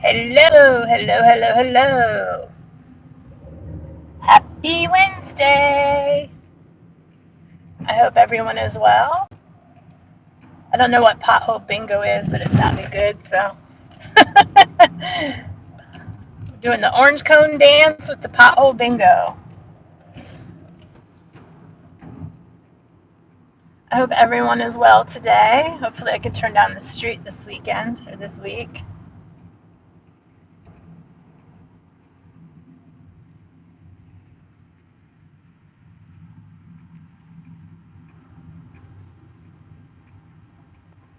Hello, hello, hello, hello. Happy Wednesday. I hope everyone is well. I don't know what pothole bingo is, but it sounded good, so. Doing the orange cone dance with the pothole bingo. I hope everyone is well today. Hopefully I can turn down the street this weekend, or this week.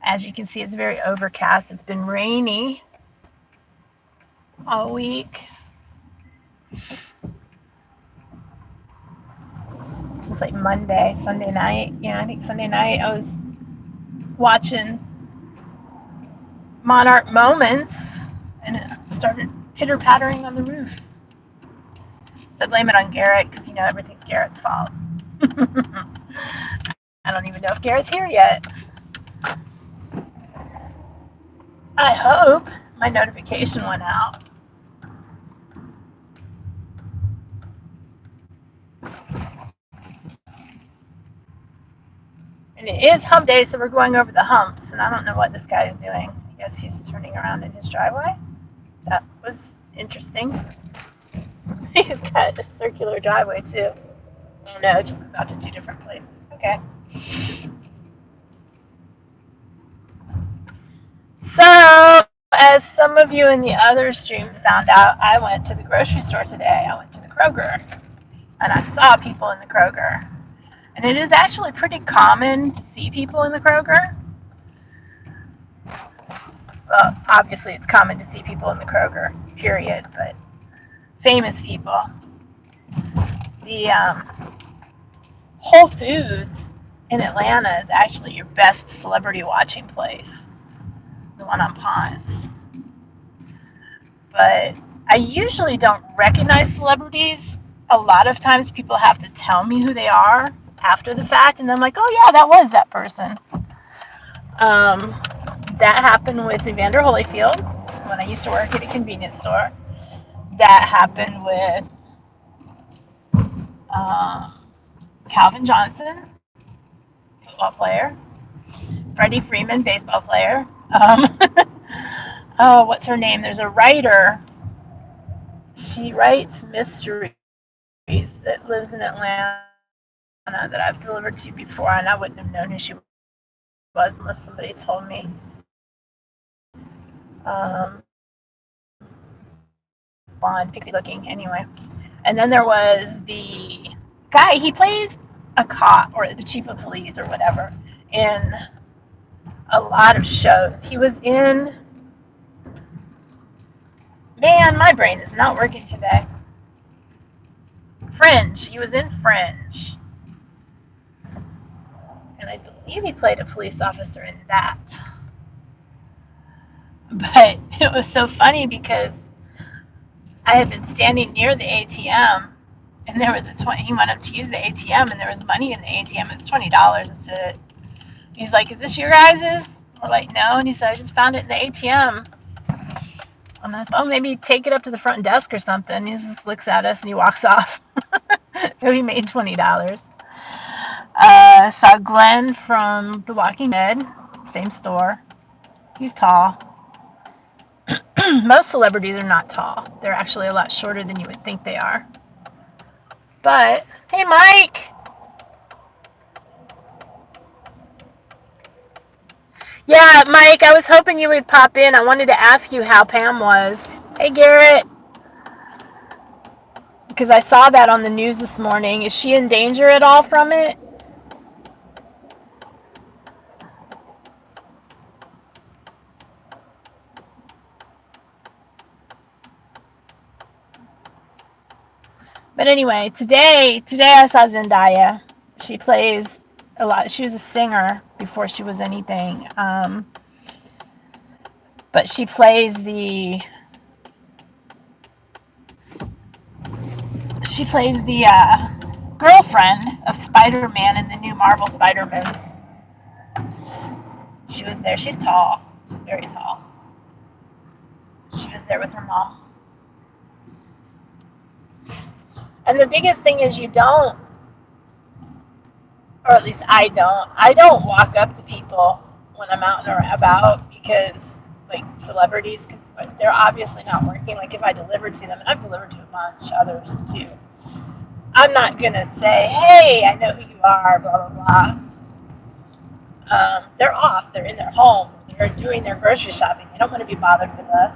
As you can see, it's very overcast. It's been rainy all week. Since like Monday, Sunday night. Yeah, I think Sunday night I was watching Monarch Moments and it started pitter-pattering on the roof. So I blame it on Garrett because, everything's Garrett's fault. I don't even know if Garrett's here yet. I hope my notification went out. And it is hump day, so we're going over the humps, and I don't know what this guy is doing. I guess he's turning around in his driveway. That was interesting. He's got a circular driveway, too. Oh no, it just goes out to two different places. Okay. So, as some of you in the other stream found out, I went to the grocery store today. I went to the Kroger, and I saw people in the Kroger. And it is actually pretty common to see people in the Kroger. Well, obviously it's common to see people in the Kroger, period, but famous people. The Whole Foods in Atlanta is actually your best celebrity watching place, the one on Ponce. But I usually don't recognize celebrities. A lot of times people have to tell me who they are after the fact, and I'm like, oh yeah, that was that person. That happened with Evander Holyfield when I used to work at a convenience store. That happened with Calvin Johnson, football player. Freddie Freeman, baseball player. Oh, what's her name? There's a writer. She writes mysteries that lives in Atlanta that I've delivered to you before, and I wouldn't have known who she was unless somebody told me. Blonde, pixie looking, anyway. And then there was the guy, he plays a cop or the chief of police or whatever in a lot of shows. He was in, man, my brain is not working today. Fringe. He was in Fringe. And I believe he played a police officer in that. But it was so funny because I had been standing near the ATM, and there was he went up to use the ATM, and there was money in the ATM. It's $20. It said, he's like, is this your guys's? We're like, no. And he said, I just found it in the ATM. And I said, oh, maybe take it up to the front desk or something. He just looks at us and he walks off. So he made $20. Saw Glenn from The Walking Dead, same store. He's tall. Most celebrities are not tall. They're actually a lot shorter than you would think they are. But, hey, Mike! Yeah, Mike, I was hoping you would pop in. I wanted to ask you how Pam was. Hey, Garrett. Because I saw that on the news this morning. Is she in danger at all from it? But anyway, today I saw Zendaya. She plays a lot. She was a singer before she was anything. But she plays the girlfriend of SpiderMan in the new Marvel Spider-Man. She was there. She's tall. She's very tall. She was there with her mom. And the biggest thing is you don't, or at least I don't walk up to people when I'm out and about because, like celebrities, because they're obviously not working. Like if I deliver to them, and I've delivered to a bunch others too, I'm not going to say, hey, I know who you are, blah, blah, blah. They're off. They're in their home. They're doing their grocery shopping. They don't want to be bothered with us.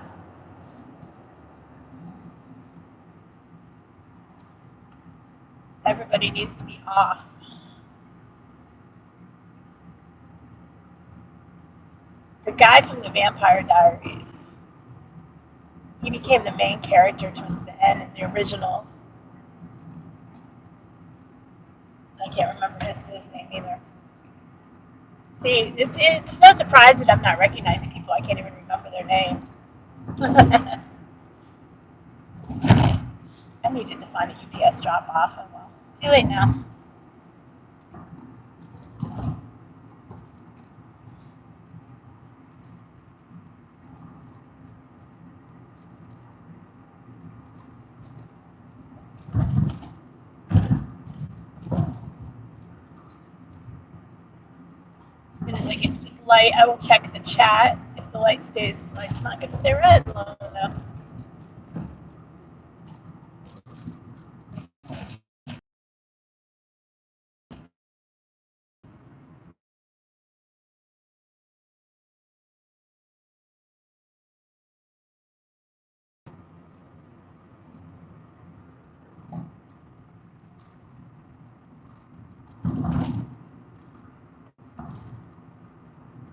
Everybody needs to be off. The guy from the Vampire Diaries, he became the main character towards the end in the originals. I can't remember his name either. See, it's no surprise that I'm not recognizing people. I can't even remember their names. I needed to find a UPS drop-off. Oh well. Too late now. As soon as I get to this light, I will check the chat. If the light's not going to stay red long enough.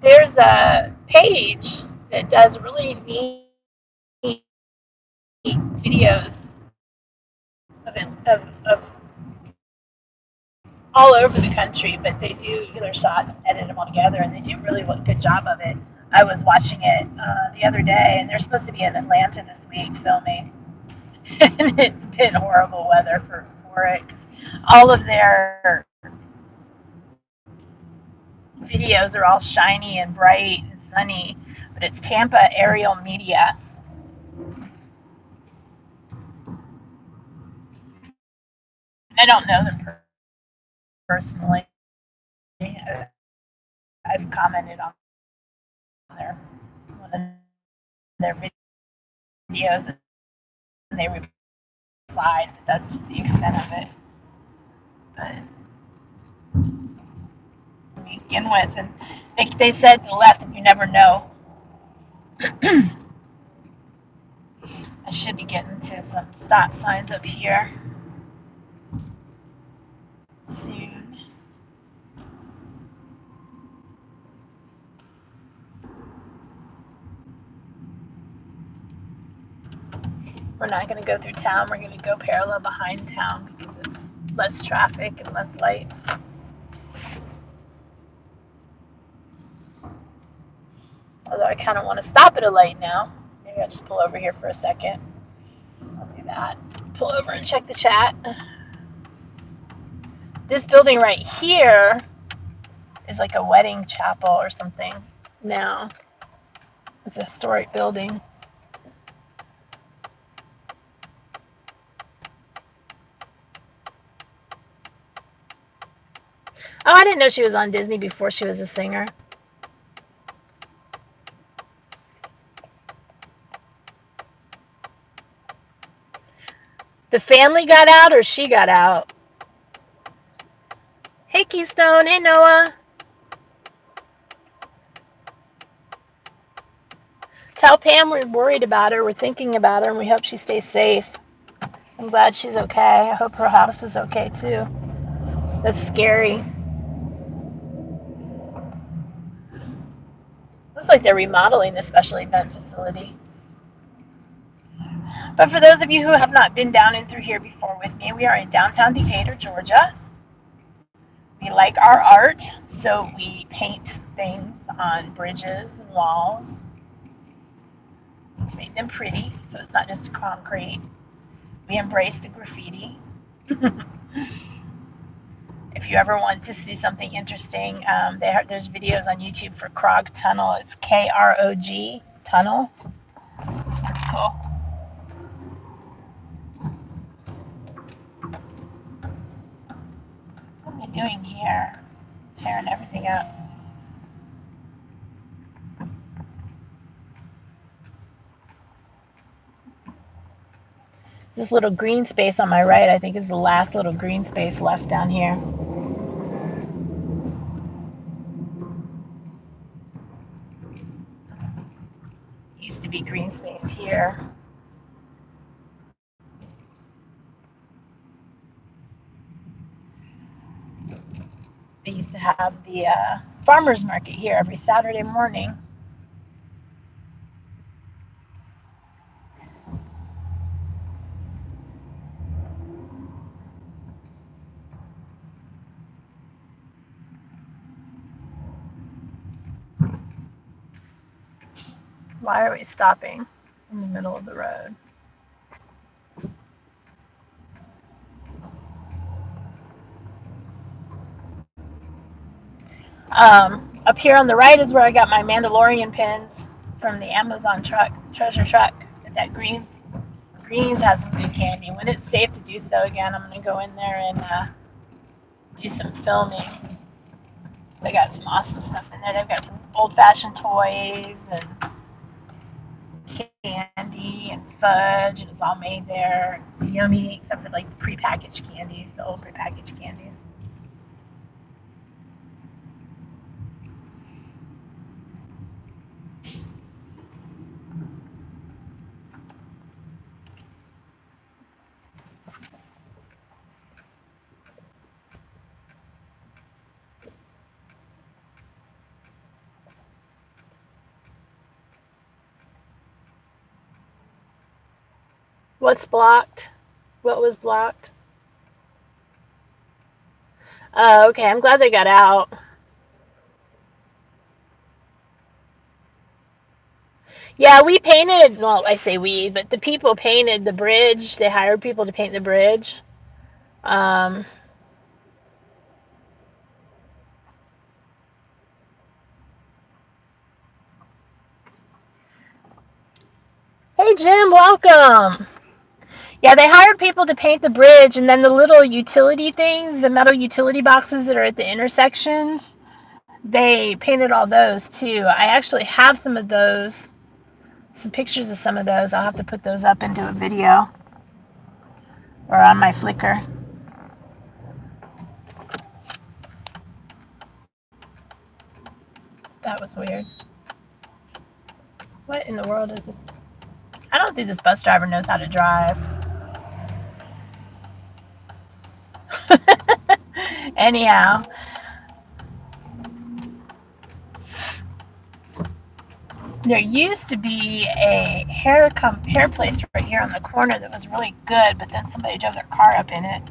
There's a page that does really neat videos of all over the country, but they do their shots, edit them all together, and they do really a good job of it. I was watching it the other day, and they're supposed to be in Atlanta this week filming, and it's been horrible weather for it. All of their videos are all shiny and bright and sunny, but it's Tampa Aerial Media. I don't know them personally. I've commented on their one of their videos, and they replied. That's the extent of it. But to begin with, and they said to the left, and you never know. I should be getting to some stop signs up here soon. We're not going to go through town. We're going to go parallel behind town because it's less traffic and less lights. Although I kind of want to stop at a light now. Maybe I'll just pull over here for a second. I'll do that. Pull over and check the chat. This building right here is like a wedding chapel or something now. It's a historic building. Oh, I didn't know she was on Disney before she was a singer. The family got out or she got out? Hey, Keystone. Hey, Noah. Tell Pam we're worried about her. We're thinking about her, and we hope she stays safe. I'm glad she's okay. I hope her house is okay, too. That's scary. Looks like they're remodeling the special event facility. But for those of you who have not been down and through here before with me, we are in downtown Decatur, Georgia. We like our art, so we paint things on bridges and walls to make them pretty, so it's not just concrete. We embrace the graffiti. If you ever want to see something interesting, there's videos on YouTube for Krog Tunnel. It's Krog Tunnel. It's cool. What am I doing here? Tearing everything up. This little green space on my right, I think, is the last little green space left down here. Used to be green space here. They used to have the farmer's market here every Saturday morning. Why are we stopping in the middle of the road? Up here on the right is where I got my Mandalorian pins from the Amazon truck, treasure truck. That Greens has some good candy. When it's safe to do so again, I'm going to go in there and do some filming. They got some awesome stuff in there. They've got some old-fashioned toys and candy and fudge, and it's all made there. It's yummy, except for like the prepackaged candies, the old prepackaged candies. What's blocked? What was blocked? Oh, okay. I'm glad they got out. Yeah, we painted, well, I say we, but the people painted the bridge. They hired people to paint the bridge. Um, hey, Jim, welcome. Yeah, they hired people to paint the bridge, and then the little utility things, the metal utility boxes that are at the intersections, they painted all those too. I actually have some of those, some pictures of some of those. I'll have to put those up into a video or on my Flickr. That was weird. What in the world is this? I don't think this bus driver knows how to drive. Anyhow, there used to be a hair place right here on the corner that was really good, but then somebody drove their car up in it.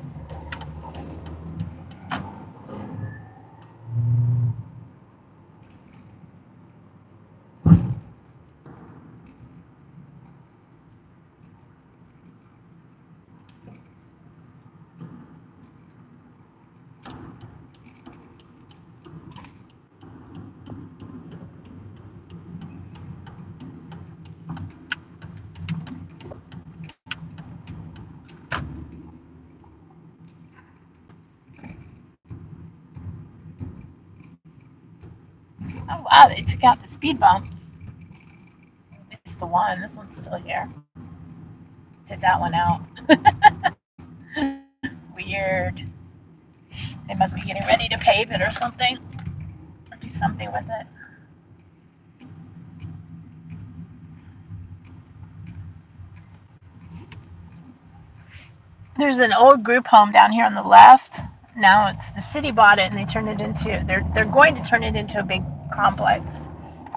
Oh wow, they took out the speed bumps. It's the one. This one's still here. Took that one out. Weird. They must be getting ready to pave it or something, or do something with it. There's an old group home down here on the left. Now it's the city bought it and they turned it into, they're going to turn it into a big complex,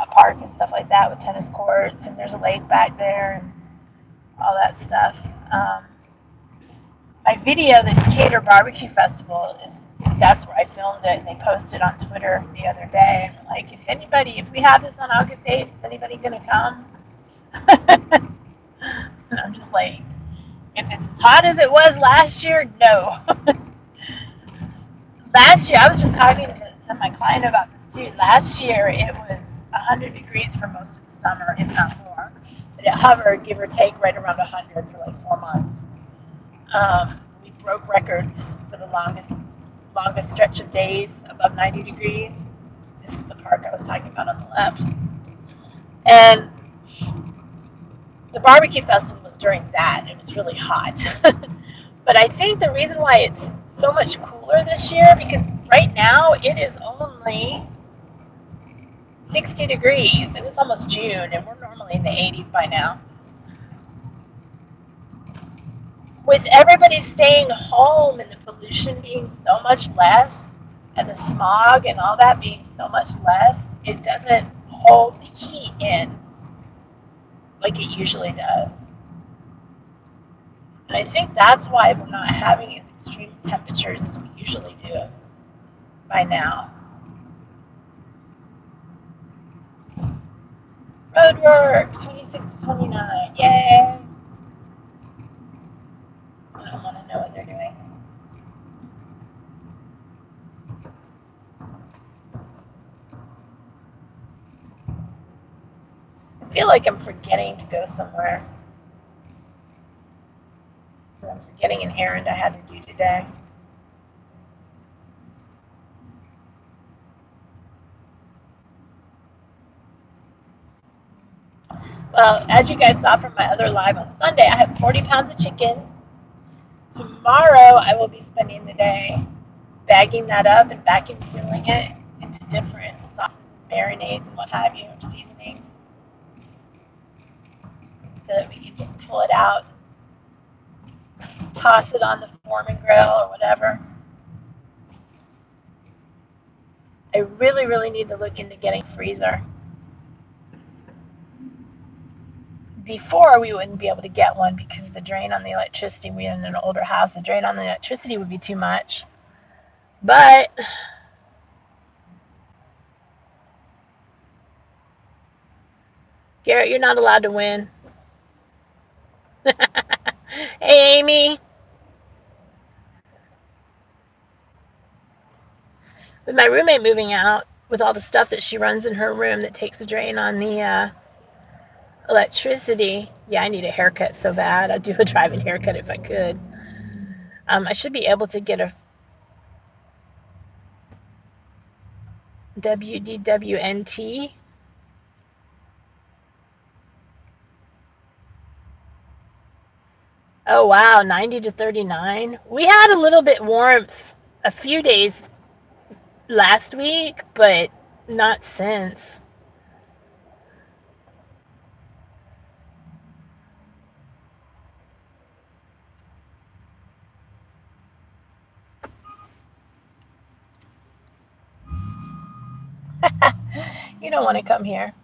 a park and stuff like that with tennis courts, and there's a lake back there and all that stuff. My video, the Decatur Barbecue Festival, that's where I filmed it, and they posted on Twitter the other day. And like, if we have this on August 8th, is anybody gonna come? And I'm just like, if it's as hot as it was last year, no. Last year, I was just talking to my client about this too. Last year, it was 100 degrees for most of the summer, if not more. But it hovered, give or take, right around 100 for like 4 months. We broke records for the longest stretch of days above 90 degrees. This is the park I was talking about on the left. And the barbecue festival was during that. It was really hot. But I think the reason why it's so much cooler this year, because right now it is only 60 degrees and it's almost June and we're normally in the 80s by now. With everybody staying home and the pollution being so much less and the smog and all that being so much less, it doesn't hold the heat in like it usually does. And I think that's why we're not having as extreme temperatures as we usually do by now. Road work, 26 to 29, yay! I don't want to know what they're doing. I feel like I'm forgetting to go somewhere. I'm forgetting an errand I had to do today. Well, as you guys saw from my other live on Sunday, I have 40 pounds of chicken. Tomorrow, I will be spending the day bagging that up and vacuum sealing it into different sauces and marinades and what have you, or seasonings, so that we can just pull it out, toss it on the Foreman grill or whatever. I really, really need to look into getting a freezer. Before, we wouldn't be able to get one because of the drain on the electricity. We're in an older house. The drain on the electricity would be too much. But Garrett, you're not allowed to win. Hey, Amy. With my roommate moving out, with all the stuff that she runs in her room that takes a drain on the electricity, yeah, I need a haircut so bad. I'd do a drive-in haircut if I could. I should be able to get a WDWNT. Oh, wow, 90 to 39. We had a little bit warmth a few days last week, but not since. You don't want to come here.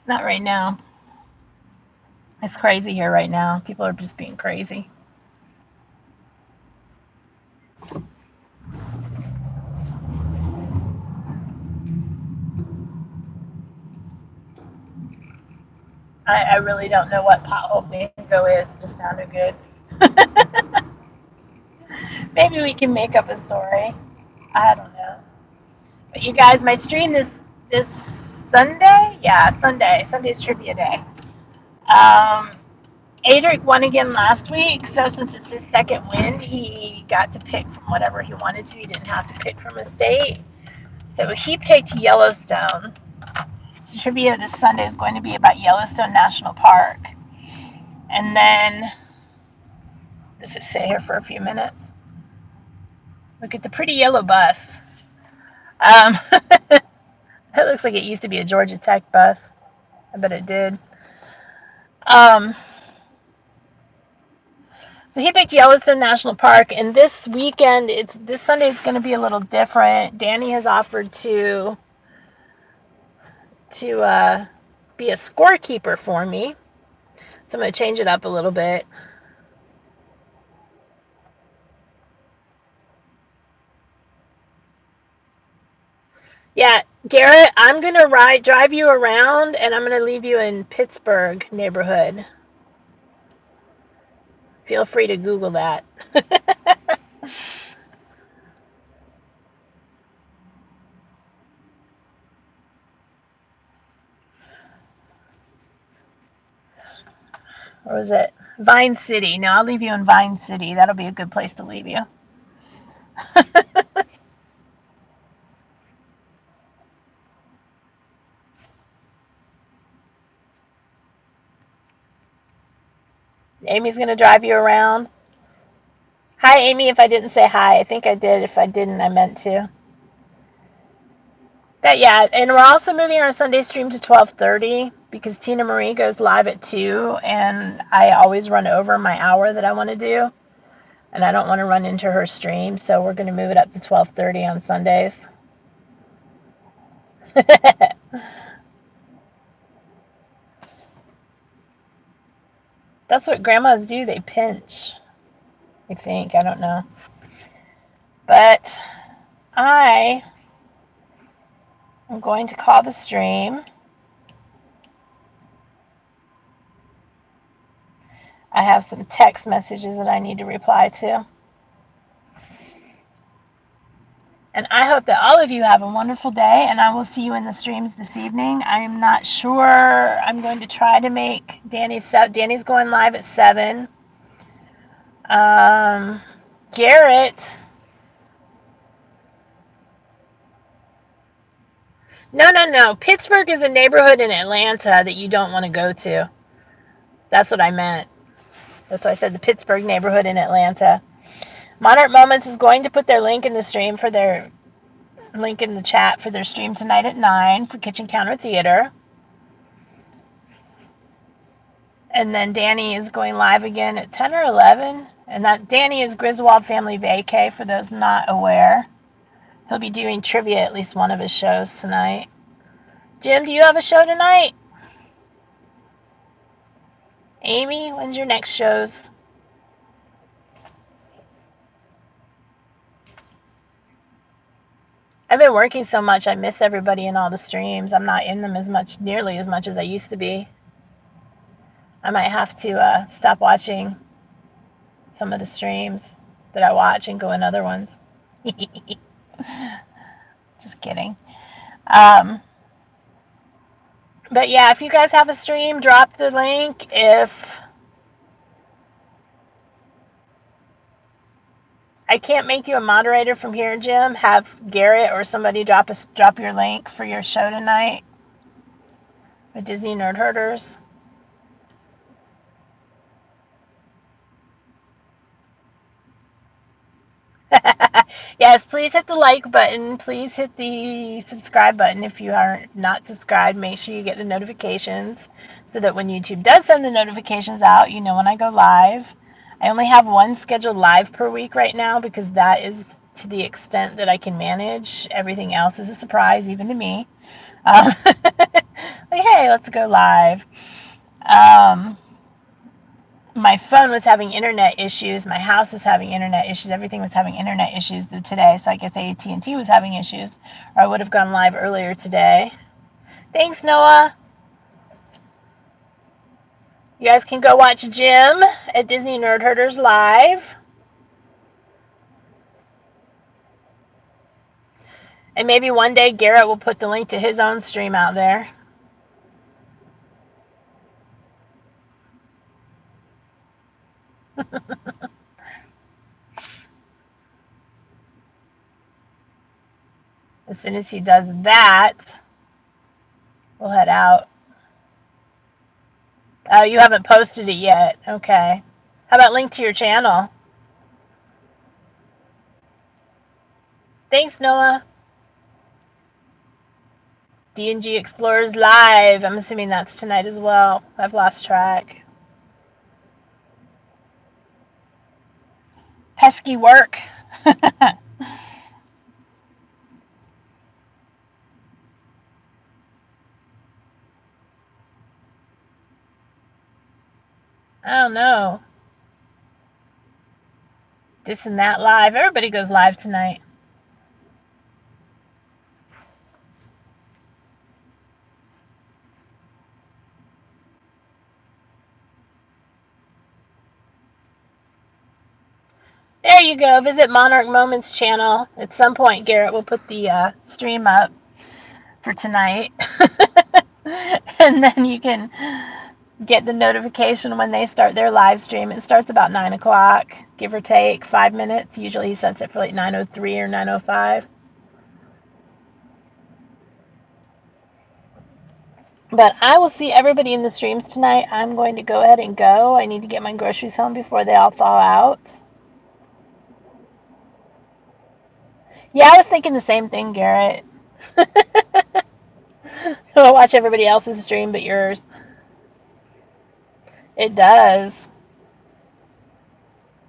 Not right now. It's crazy here right now. People are just being crazy. I really don't know what pothole bingo is. It just sounded good. Maybe we can make up a story. I don't know. But you guys, my stream this Sunday? Yeah, Sunday. Sunday's trivia day. Adric won again last week, so since it's his second win, he got to pick from whatever he wanted to. He didn't have to pick from a state. So he picked Yellowstone. So trivia this Sunday is going to be about Yellowstone National Park. And then, does it stay here for a few minutes? Look at the pretty yellow bus. It looks like it used to be a Georgia Tech bus. I bet it did. So he picked Yellowstone National Park, and this weekend, this Sunday, it's going to be a little different. Danny has offered to be a scorekeeper for me, so I'm going to change it up a little bit. Yeah, Garrett, I'm going to drive you around, and I'm going to leave you in Pittsburgh neighborhood. Feel free to Google that. Or was it Vine City? No, I'll leave you in Vine City. That'll be a good place to leave you. Amy's going to drive you around. Hi, Amy, if I didn't say hi. I think I did. If I didn't, I meant to. But yeah, and we're also moving our Sunday stream to 12:30 because Tina Marie goes live at 2, and I always run over my hour that I want to do, and I don't want to run into her stream, so we're going to move it up to 12:30 on Sundays. That's what grandmas do. They pinch. I think. I don't know. But I am going to call the stream. I have some text messages that I need to reply to. And I hope that all of you have a wonderful day, and I will see you in the streams this evening. I'm not sure. I'm going to try to make Danny's going live at 7. Garrett. No. Pittsburgh is a neighborhood in Atlanta that you don't want to go to. That's what I meant. That's why I said the Pittsburgh neighborhood in Atlanta. Monarch Moments is going to put their link in the stream for their link in the chat for their stream tonight at 9 for Kitchen Counter Theater. And then Danny is going live again at 10 or 11. And that Danny is Griswold Family Vacay, for those not aware. He'll be doing trivia at least one of his shows tonight. Jim, do you have a show tonight? Amy, when's your next shows? I've been working so much, I miss everybody in all the streams. I'm not in them nearly as much as I used to be. I might have to stop watching some of the streams that I watch and go in other ones. Just kidding. But yeah, if you guys have a stream, drop the link. If I can't make you a moderator from here, Jim, have Garrett or somebody drop your link for your show tonight with Disney Nerd Herders. Yes, please hit the like button. Please hit the subscribe button if you are not subscribed. Make sure you get the notifications so that when YouTube does send the notifications out, you know when I go live. I only have one scheduled live per week right now because that is to the extent that I can manage. Everything else is a surprise, even to me. Like, hey, let's go live. My phone was having internet issues. My house was having internet issues. Everything was having internet issues today. So I guess AT&T was having issues, or I would have gone live earlier today. Thanks, Noah. You guys can go watch Jim at Disney Nerd Herders live. And maybe one day Garrett will put the link to his own stream out there. As soon as he does that, we'll head out. Oh, you haven't posted it yet. Okay. How about link to your channel? Thanks, Noah. D&G Explorers Live. I'm assuming that's tonight as well. I've lost track. Pesky work. I don't know. This and that live. Everybody goes live tonight. There you go. Visit Monarch Moments channel. At some point, Garrett will put the stream up for tonight. And then you can get the notification when they start their live stream. It starts about 9 o'clock, give or take 5 minutes. Usually he sets it for like 9:03 or 9:05. But I will see everybody in the streams tonight. I'm going to go ahead and go. I need to get my groceries home before they all thaw out. Yeah, I was thinking the same thing, Garrett. I'll watch everybody else's stream but yours. It does.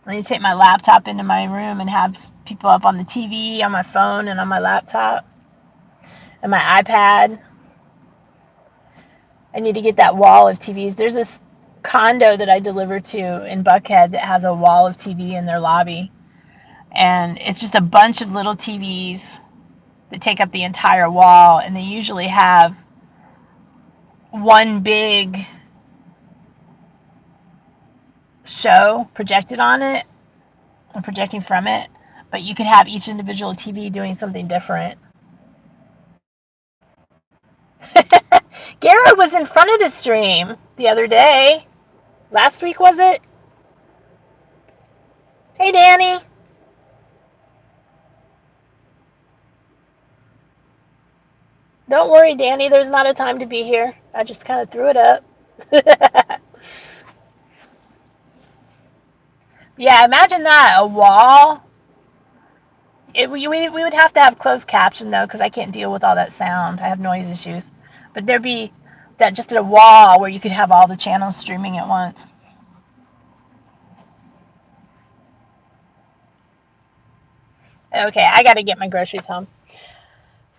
I need to take my laptop into my room and have people up on the TV, on my phone, and on my laptop, and my iPad. I need to get that wall of TVs. There's this condo that I delivered to in Buckhead that has a wall of TV in their lobby. And it's just a bunch of little TVs that take up the entire wall. And they usually have one big show projected on it, or projecting from it. But you could have each individual TV doing something different. Garrett was in front of the stream the other day. Last week, was it? Hey, Danny. Don't worry, Danny. There's not a time to be here. I just kind of threw it up. Yeah, imagine that. A wall. We would have to have closed caption, though, because I can't deal with all that sound. I have noise issues. But there'd be that just a wall where you could have all the channels streaming at once. Okay, I got to get my groceries home.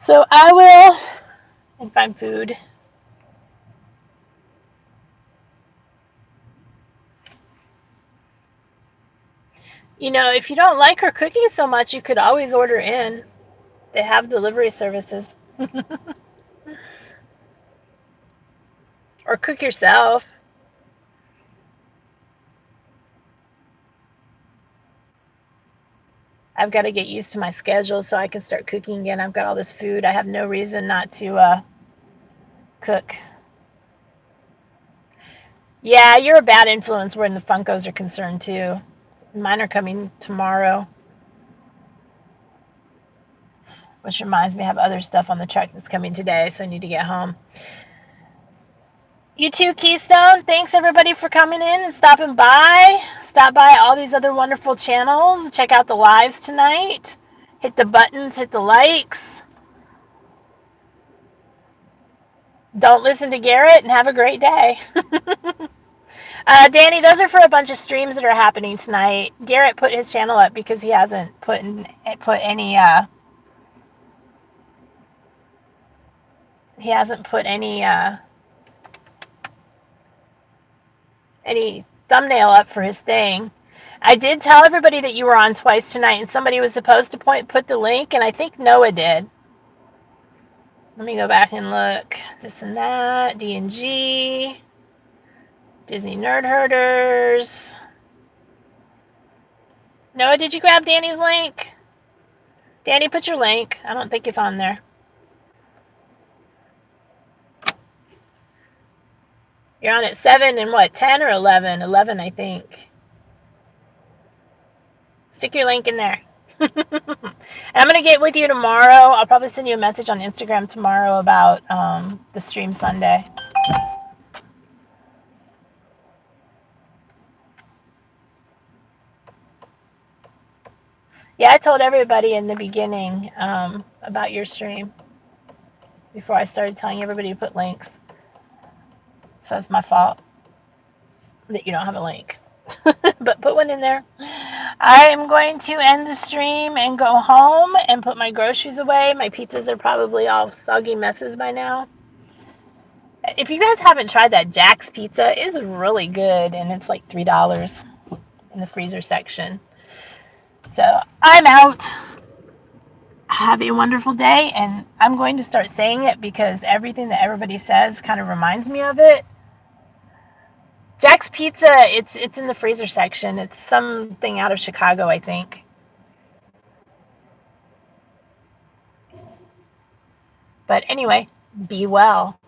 So I will and find food. You know, if you don't like her cooking so much, you could always order in. They have delivery services. Or cook yourself. I've got to get used to my schedule so I can start cooking again. I've got all this food. I have no reason not to cook. Yeah, you're a bad influence when the Funkos are concerned, too. Mine are coming tomorrow. Which reminds me, I have other stuff on the truck that's coming today, so I need to get home. You too, Keystone. Thanks, everybody, for coming in and stopping by. Stop by all these other wonderful channels. Check out the lives tonight. Hit the buttons, hit the likes. Don't listen to Garrett, and have a great day. Danny, those are for a bunch of streams that are happening tonight. Garrett put his channel up because he hasn't put any any thumbnail up for his thing. I did tell everybody that you were on twice tonight, and somebody was supposed to put the link, and I think Noah did. Let me go back and look. This and that, D&G, Disney Nerd Herders. Noah, did you grab Danny's link? Danny, put your link. I don't think it's on there. You're on at 7 and what, 10 or 11? 11, I think. Stick your link in there. And I'm going to get with you tomorrow. I'll probably send you a message on Instagram tomorrow about the stream Sunday. Yeah, I told everybody in the beginning about your stream before I started telling everybody to put links. So it's my fault that you don't have a link. But put one in there. I am going to end the stream and go home and put my groceries away. My pizzas are probably all soggy messes by now. If you guys haven't tried that Jack's Pizza, it's really good, and it's like $3 in the freezer section. So I'm out. Have a wonderful day, and I'm going to start saying it because everything that everybody says kind of reminds me of it. Jack's Pizza, it's in the freezer section. It's something out of Chicago, I think. But anyway, be well.